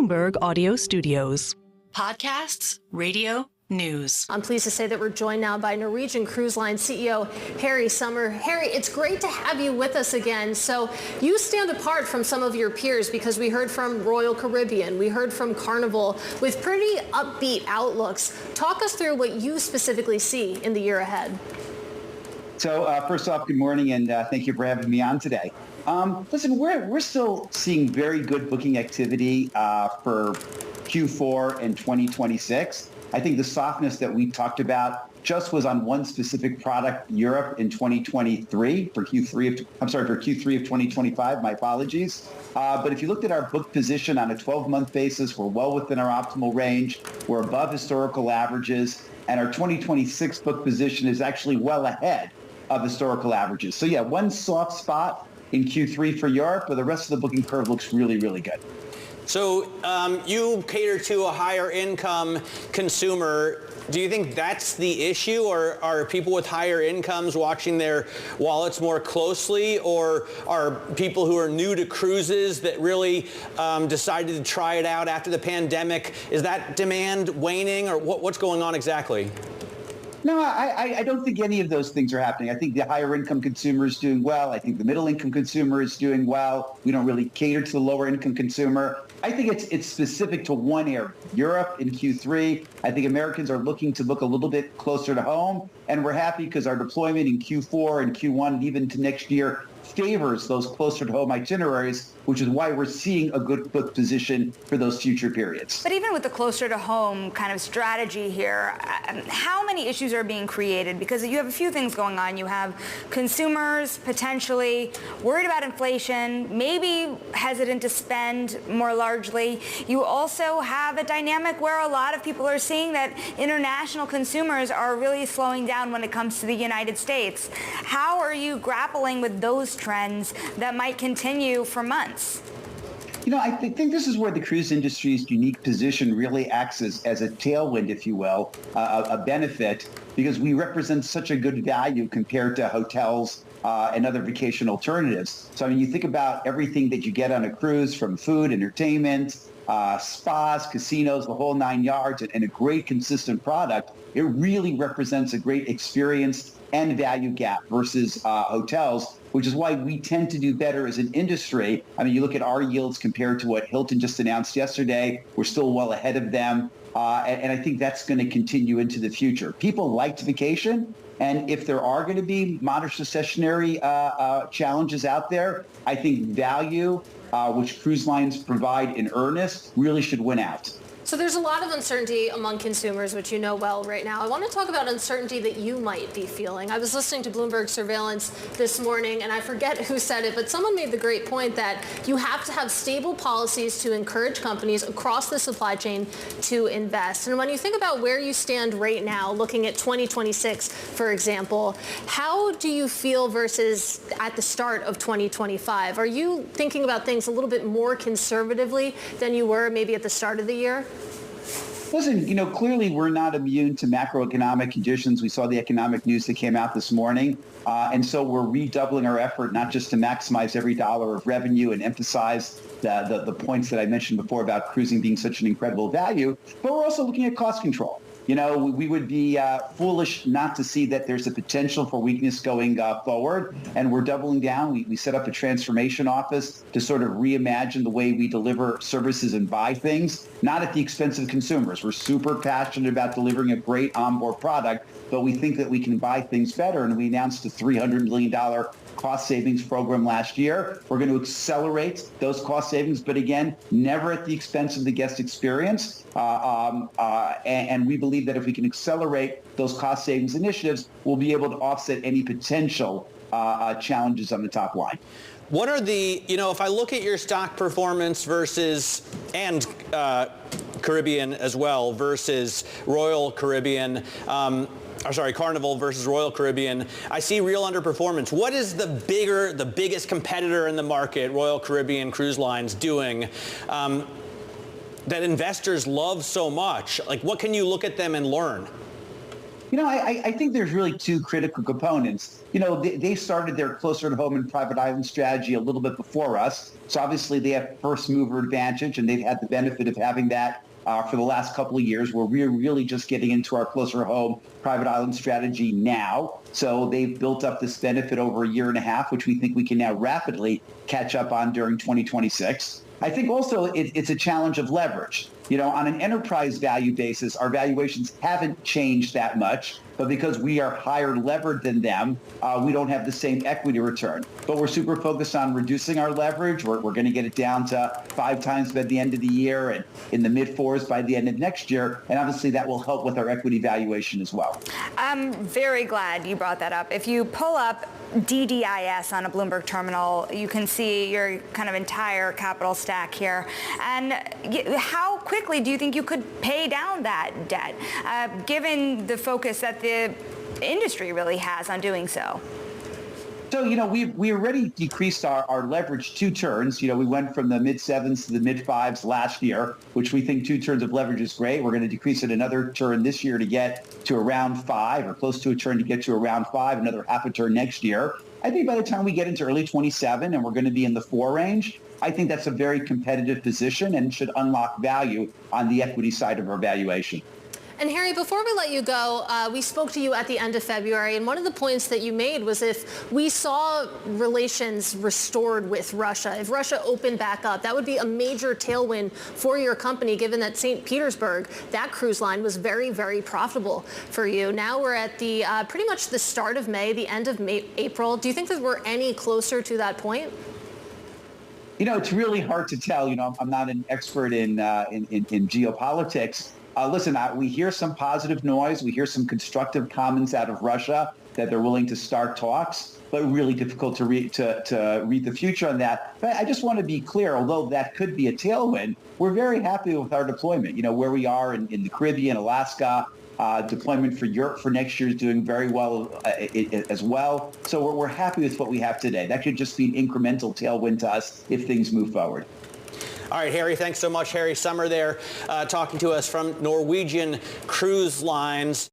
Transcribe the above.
Bloomberg Audio Studios. Podcasts, radio, news. I'm pleased to say that we're joined now by Norwegian Cruise Line CEO Harry Sommer. Harry, it's great to have you with us again. So you stand apart from some of your peers because we heard from Royal Caribbean, we heard from Carnival with pretty upbeat outlooks. Talk us through what you specifically see in the year ahead. So first off, good morning, and thank you for having me on today. Listen, we're still seeing very good booking activity for Q4 and 2026. I think the softness that we talked about just was on one specific product, Europe, in 2023 for Q3 of 2025. My apologies. But if you looked at our book position on a 12-month basis, we're well within our optimal range. We're above historical averages, and our 2026 book position is actually well ahead of historical averages. So yeah, one soft spot in Q3 for Europe, but the rest of the booking curve looks really, really good. So you cater to a higher income consumer. Do you think that's the issue, or are people with higher incomes watching their wallets more closely, or are people who are new to cruises that really decided to try it out after the pandemic, is that demand waning, or what's going on exactly? No, I don't think any of those things are happening. I think the higher income consumer is doing well. I think the middle income consumer is doing well. We don't really cater to the lower income consumer. I think it's specific to one area, Europe in Q3. I think Americans are looking to book a little bit closer to home, and we're happy because our deployment in Q4 and Q1 and even to next year favors those closer to home itineraries, which is why we're seeing a good book position for those future periods. But even with the closer to home kind of strategy here, how many issues are being created? Because you have a few things going on. You have consumers potentially worried about inflation, maybe hesitant to spend more largely. You also have a dynamic where a lot of people are seeing that international consumers are really slowing down when it comes to the United States. How are you grappling with those trends that might continue for months? You know, I think this is where the cruise industry's unique position really acts as a tailwind, if you will, a benefit, because we represent such a good value compared to hotels and other vacation alternatives. So, I mean, you think about everything that you get on a cruise, from food, entertainment, spas, casinos, the whole nine yards, and a great consistent product. It really represents a great experience and value gap versus hotels, which is why we tend to do better as an industry. I mean, you look at our yields compared to what Hilton just announced yesterday, we're still well ahead of them. And I think that's going to continue into the future. People like to vacation. And if there are going to be modest recessionary challenges out there, I think value, which cruise lines provide in earnest, really should win out. So there's a lot of uncertainty among consumers, which you know well right now. I want to talk about uncertainty that you might be feeling. I was listening to Bloomberg Surveillance this morning, and I forget who said it, but someone made the great point that you have to have stable policies to encourage companies across the supply chain to invest. And when you think about where you stand right now, looking at 2026, for example, how do you feel versus at the start of 2025? Are you thinking about things a little bit more conservatively than you were maybe at the start of the year? Listen, you know, clearly we're not immune to macroeconomic conditions. We saw the economic news that came out this morning. And so we're redoubling our effort, not just to maximize every dollar of revenue and emphasize the points that I mentioned before about cruising being such an incredible value, but we're also looking at cost control. You know, we would be foolish not to see that there's a potential for weakness going forward, and we're doubling down. We set up a transformation office to sort of reimagine the way we deliver services and buy things, not at the expense of consumers. We're super passionate about delivering a great onboard product, but we think that we can buy things better, and we announced a $300 million cost savings program last year. We're going to accelerate those cost savings, but again, never at the expense of the guest experience. And we believe that if we can accelerate those cost savings initiatives, we'll be able to offset any potential challenges on the top line. What are the, you know, if I look at your stock performance versus, and Caribbean as well, versus Royal Caribbean, Carnival versus Royal Caribbean, I see real underperformance. What is the biggest competitor in the market, Royal Caribbean Cruise Lines, doing that investors love so much? Like, what can you look at them and learn? I think there's really two critical components. They started their closer to home and private island strategy a little bit before us. So obviously they have first mover advantage, and they've had the benefit of having that for the last couple of years, where we're really just getting into our closer home private island strategy now. So they've built up this benefit over a year and a half, which we think we can now rapidly catch up on during 2026. I think also it's a challenge of leverage. On an enterprise value basis, our valuations haven't changed that much, but because we are higher levered than them, we don't have the same equity return. But we're super focused on reducing our leverage. We're going to get it down to 5 times by the end of the year and in the mid-4s by the end of next year. And obviously that will help with our equity valuation as well. I'm very glad you brought that up. If you pull up DDIS on a Bloomberg terminal, you can see your kind of entire capital stack here. And how quickly do you think you could pay down that debt, given the focus that the industry really has on doing so? So, we already decreased our leverage 2 turns. We went from the mid-7s to the mid-5s last year, which we think 2 turns of leverage is great. We're going to decrease it another turn this year to get to around 5, or close to a turn to get to around 5, another half a turn next year. I think by the time we get into early 27 and we're going to be in the 4 range, I think that's a very competitive position and should unlock value on the equity side of our valuation. And Harry, before we let you go, we spoke to you at the end of February, and one of the points that you made was if we saw relations restored with Russia, if Russia opened back up, that would be a major tailwind for your company, given that St. Petersburg, that cruise line, was very, very profitable for you. Now we're at the pretty much the start of May, the end of April. Do you think that we're any closer to that point? It's really hard to tell. I'm not an expert in geopolitics. Listen, we hear some positive noise. We hear some constructive comments out of Russia that they're willing to start talks, but really difficult to read the future on that. But I just want to be clear, although that could be a tailwind, we're very happy with our deployment. Where we are in the Caribbean, Alaska, deployment for Europe for next year is doing very well as well. So we're happy with what we have today. That could just be an incremental tailwind to us if things move forward. All right, Harry, thanks so much. Harry Sommer there talking to us from Norwegian Cruise Lines.